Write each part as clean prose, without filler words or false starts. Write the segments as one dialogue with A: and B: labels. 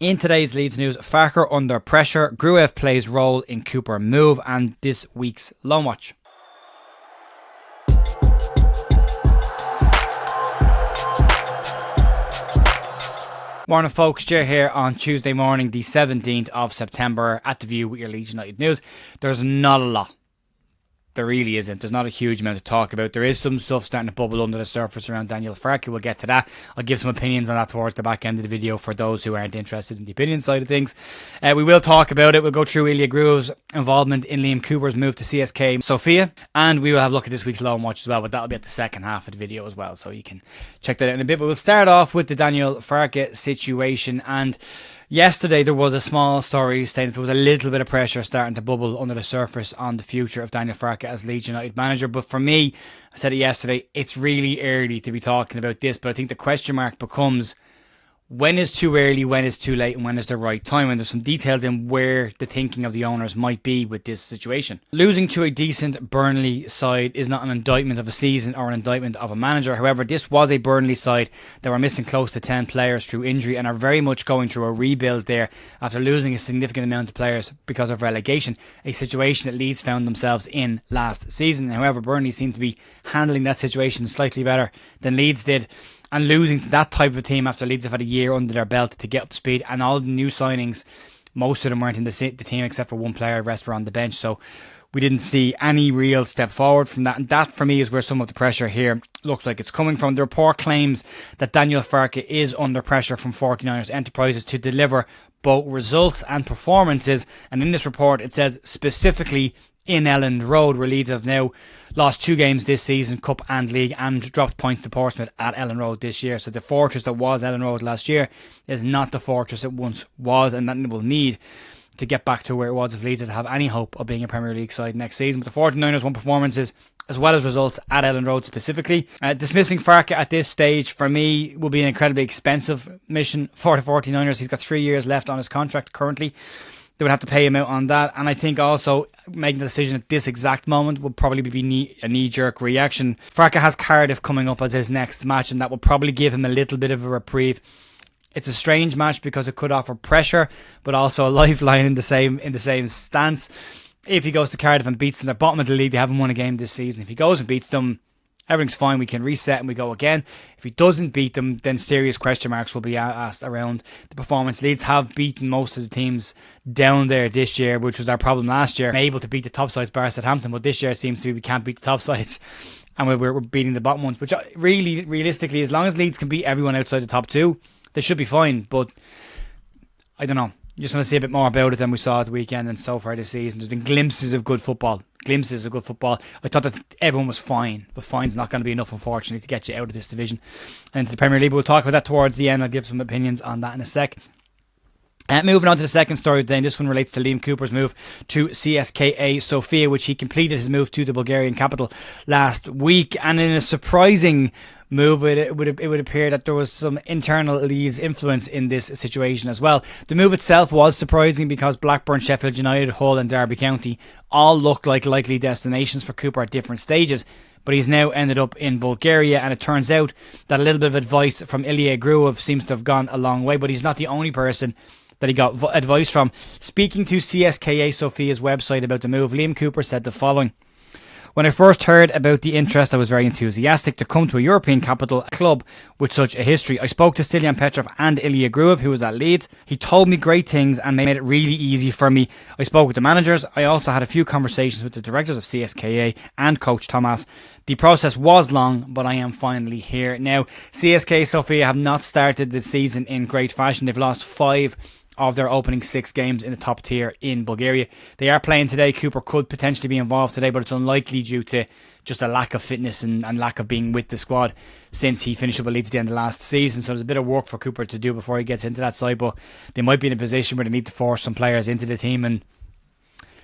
A: In today's Leeds news, Farke under pressure, Gruev plays role in Cooper move, and this week's loan watch. Morning folks, Jer here on Tuesday morning, the 17th of September at The View with your Leeds United news. There's not a lot. There really isn't. There's not a huge amount to talk about. There is some stuff starting to bubble under the surface around Daniel Farke. We'll get to that. I'll give some opinions on that towards the back end of the video for those who aren't interested in the opinion side of things. We will talk about it. We'll go through Gruev's involvement in Liam Cooper's move to CSK Sofia, and we will have a look at this week's loan watch as well, but that'll be at the second half of the video as well, so you can check that out in a bit. But we'll start off with the Daniel Farke situation. And yesterday there was a small story saying there was a little bit of pressure starting to bubble under the surface on the future of Daniel Farke as Leeds United manager. But for me, I said it yesterday, it's really early to be talking about this. But I think the question mark becomes, when is too early, when is too late, and when is the right time? And there's some details in where the thinking of the owners might be with this situation. Losing to a decent Burnley side is not an indictment of a season or an indictment of a manager. However, this was a Burnley side that were missing close to 10 players through injury and are very much going through a rebuild there after losing a significant amount of players because of relegation, a situation that Leeds found themselves in last season. However, Burnley seem to be handling that situation slightly better than Leeds did. And losing to that type of team after Leeds have had a year under their belt to get up to speed, and all the new signings, most of them weren't in the team except for one player, the rest were on the bench. So we didn't see any real step forward from that. And that for me is where some of the pressure here looks like it's coming from. The report claims that Daniel Farke is under pressure from 49ers Enterprises to deliver both results and performances. And in this report it says specifically in Elland Road, where Leeds have now lost 2 games this season, Cup and League, and dropped points to Portsmouth at Elland Road this year. So the fortress that was Elland Road last year is not the fortress it once was, and that it will need to get back to where it was if Leeds would have any hope of being a Premier League side next season. But the 49ers won performances as well as results at Elland Road specifically. Dismissing Farke at this stage, for me, will be an incredibly expensive mission for the 49ers. He's got 3 years left on his contract currently. They would have to pay him out on that. And I think also making the decision at this exact moment would probably be a knee-jerk reaction. Farke has Cardiff coming up as his next match, and that will probably give him a little bit of a reprieve. It's a strange match because it could offer pressure, but also a lifeline in the same stance. If he goes to Cardiff and beats them, they're bottom of the league. They haven't won a game this season. If he goes and beats them, everything's fine. We can reset and we go again. If he doesn't beat them, then serious question marks will be asked around the performance. Leeds have beaten most of the teams down there this year, which was our problem last year. We're able to beat the top sides, bar Southampton, but this year it seems to be we can't beat the top sides, and we're beating the bottom ones. Which really, realistically, as long as Leeds can beat everyone outside the top 2, they should be fine. But I don't know. You just want to see a bit more about it than we saw at the weekend and so far this season. There's been glimpses of good football. I thought that everyone was fine, but fine's not going to be enough, unfortunately, to get you out of this division and into the Premier League. But we'll talk about that towards the end. I'll give some opinions on that in a sec. Moving on to the second story today, and this one relates to Liam Cooper's move to CSKA Sofia, which he completed his move to the Bulgarian capital last week. And in a surprising move, it would appear that there was some internal Leeds influence in this situation as well. The move itself was surprising because Blackburn, Sheffield United, Hull and Derby County all looked like likely destinations for Cooper at different stages. But he's now ended up in Bulgaria, and it turns out that a little bit of advice from Gruev seems to have gone a long way, but he's not the only person that he got advice from. Speaking to CSKA Sofia's website about the move, Liam Cooper said the following: "When I first heard about the interest, I was very enthusiastic to come to a European capital club with such a history. I spoke to Stilian Petrov and Gruev, who was at Leeds. He told me great things and made it really easy for me. I spoke with the managers. I also had a few conversations with the directors of CSKA and Coach Thomas. The process was long, but I am finally here." Now, CSKA Sofia have not started the season in great fashion. They've lost 5 of their opening 6 games in the top tier in Bulgaria. They are playing today. Cooper could potentially be involved today, but it's unlikely due to just a lack of fitness and lack of being with the squad since he finished up at Leeds at the end of last season. So there's a bit of work for Cooper to do before he gets into that side, but they might be in a position where they need to force some players into the team and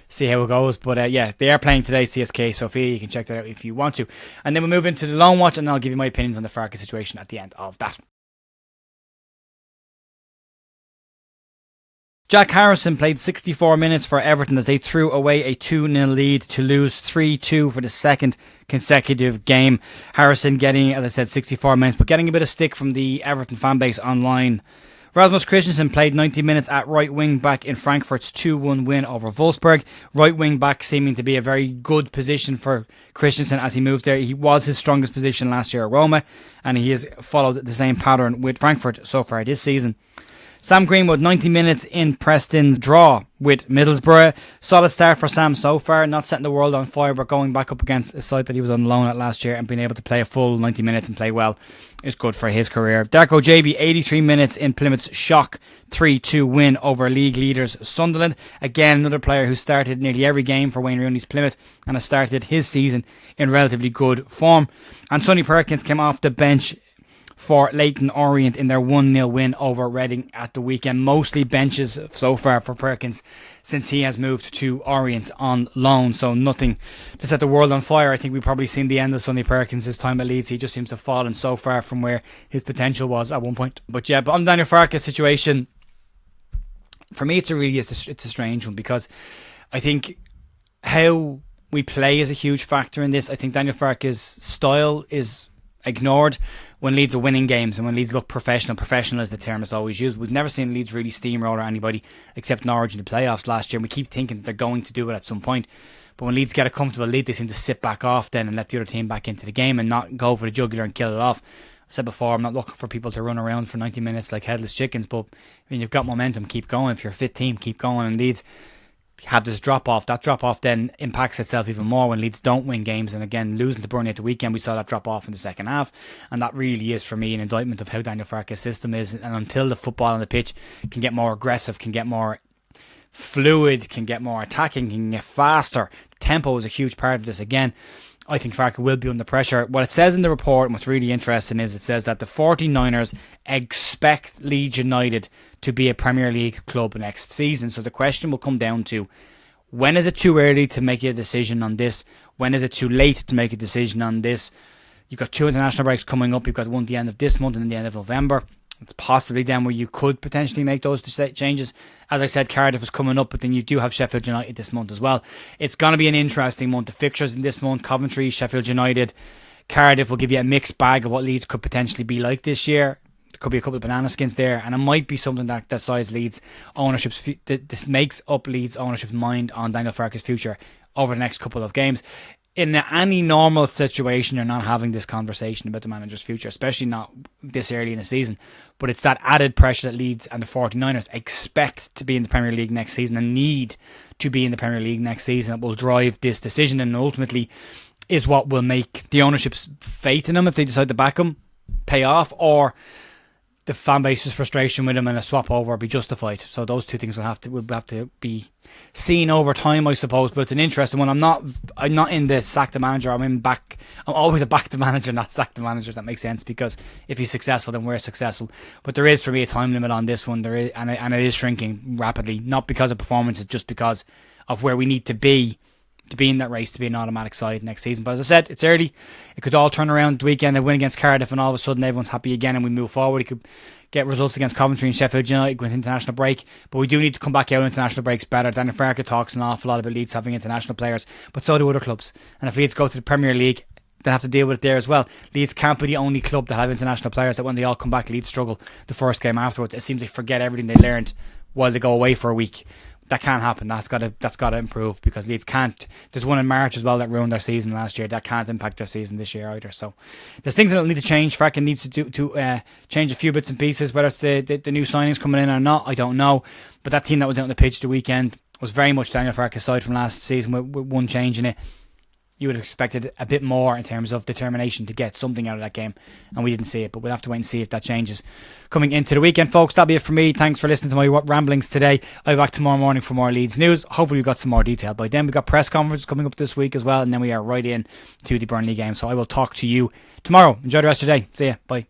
A: see how it goes. But yeah, they are playing today, CSK Sofia. You can check that out if you want to. And then we'll move into the loan watch, and I'll give you my opinions on the Farke situation at the end of that. Jack Harrison played 64 minutes for Everton as they threw away a 2-0 lead to lose 3-2 for the second consecutive game. Harrison getting, as I said, 64 minutes, but getting a bit of stick from the Everton fan base online Rasmus Christensen played 90 minutes at right wing back in Frankfurt's 2-1 win over Wolfsburg. Right wing back seeming to be a very good position for Christensen as he moved there. He was his strongest position last year at Roma, and he has followed the same pattern with Frankfurt so far this season. Sam Greenwood, 90 minutes in Preston's draw with Middlesbrough. Solid start for Sam so far, not setting the world on fire, but going back up against a side that he was on loan at last year and being able to play a full 90 minutes and play well is good for his career. Darko JB, 83 minutes in Plymouth's shock 3-2 win over league leaders Sunderland. Again, another player who started nearly every game for Wayne Rooney's Plymouth and has started his season in relatively good form. And Sonny Perkins came off the bench for Leyton Orient in their 1-0 win over Reading at the weekend. Mostly benches so far for Perkins since he has moved to Orient on loan, so nothing to set the world on fire. I think we've probably seen the end of Sonny Perkins this time at Leeds. He just seems to have fallen so far from where his potential was at one point. But on Daniel Farke's situation, for me it's a strange one, because I think how we play is a huge factor in this. I think Daniel Farke's style is ignored when Leeds are winning games and when Leeds look professional. Professional is the term that's always used. We've never seen Leeds really steamroller anybody except Norwich in the playoffs last year, and we keep thinking that they're going to do it at some point. But when Leeds get a comfortable lead, they seem to sit back off then and let the other team back into the game and not go for the jugular and kill it off. I said before, I'm not looking for people to run around for 90 minutes like headless chickens, but when you've got momentum, keep going. If you're a fit team, keep going. And Leeds have this drop off. That drop off then impacts itself even more when Leeds don't win games. And again, losing to Burnley at the weekend, we saw that drop off in the second half, and that really is for me an indictment of how Daniel Farke's system is. And until the football on the pitch can get more aggressive, can get more fluid, can get more attacking, can get faster, tempo is a huge part of this. Again, I think Farke will be under pressure. What it says in the report, and what's really interesting, is it says that the 49ers expect Leeds United to be a Premier League club next season. So the question will come down to, when is it too early to make a decision on this? When is it too late to make a decision on this? You've got 2 international breaks coming up. You've got one at the end of this month and the end of November. It's possibly then where you could potentially make those changes. As I said, Cardiff is coming up, but then you do have Sheffield United this month as well. It's going to be an interesting month. The fixtures in this month: Coventry, Sheffield United, Cardiff will give you a mixed bag of what Leeds could potentially be like this year. There could be a couple of banana skins there, and it might be something that decides Leeds ownership's. This makes up Leeds ownership's mind on Daniel Farke's future over the next couple of games. In any normal situation, you're not having this conversation about the manager's future, especially not this early in the season. But it's that added pressure that Leeds and the 49ers expect to be in the Premier League next season and need to be in the Premier League next season that will drive this decision, and ultimately is what will make the ownership's faith in them, if they decide to back him, pay off, or the fan base's frustration with him and a swap over be justified. So those two things will have to be seen over time, I suppose. But it's an interesting one. I'm not in the sack the manager. I'm always a back the manager, not sack the manager. If that makes sense, because if he's successful, then we're successful. But there is, for me, a time limit on this one. There is, and it is shrinking rapidly, not because of performances, just because of where we need to be in that race to be an automatic side next season. But as I said, it's early. It could all turn around the weekend. They win against Cardiff and all of a sudden everyone's happy again and we move forward. It could get results against Coventry and Sheffield United with international break. But we do need to come back out of international breaks better. Daniel Farke talks an awful lot about Leeds having international players, but so do other clubs. And if Leeds go to the Premier League, they have to deal with it there as well. Leeds can't be the only club that have international players that when they all come back, Leeds struggle the first game afterwards. It seems they forget everything they learned while they go away for a week. That can't happen. That's got to improve, because Leeds can't. There's one in March as well that ruined their season last year. That can't impact their season this year either. So there's things that need to change. Farke needs to change a few bits and pieces. Whether it's the new signings coming in or not, I don't know. But that team that was out on the pitch the weekend was very much Daniel Farke's side from last season with one change in it. You would have expected a bit more in terms of determination to get something out of that game, and we didn't see it, but we'll have to wait and see if that changes coming into the weekend, folks. That'll be it for me. Thanks for listening to my ramblings today. I'll be back tomorrow morning for more Leeds news. Hopefully we've got some more detail by then. We've got press conference coming up this week as well, and then we are right in to the Burnley game. So I will talk to you tomorrow. Enjoy the rest of your day. See ya. Bye.